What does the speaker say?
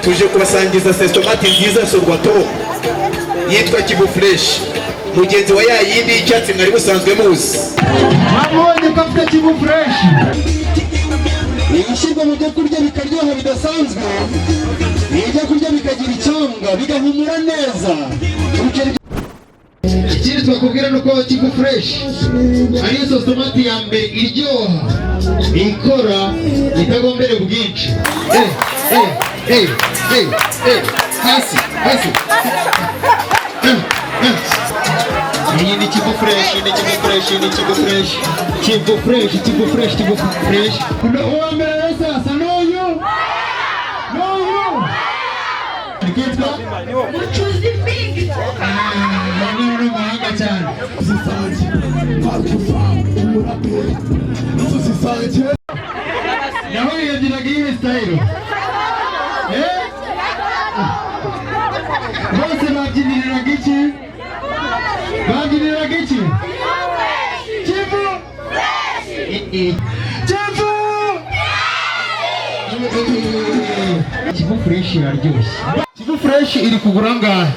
tuje kubasangiza sestomati nziza Sorwatom yitwa Kivu Frech, mugenzi wa yindi y'icyatsi mwari busanzwe muzi. Mwabonye ko afite Kivu Frech ibishyirwa mu byo kurya bikaryoha bidasanzwe, ibyo kurya bikagira icyonga bigahumura neza. Ikindi twakubwira nuko Kivu Frech ariyo sosomati ya mbere iryoha ikora itagombere bwinshi. Hasi iyi ni Kivu Frech, ni Kivu Frech, ni Kivu Frech, Kivu Frech, Kivu Frech, Kivu Frech. Uwa mbere sasa n'uyu ikitwa mucuzi big. Ni umuhanga cyane. Naho yagiraga iyi style bose babyiniraga iki? Babyiniraga iki? Kivu Kivu Frech iraryoshye. Kivu Frech iri kugura ngahe?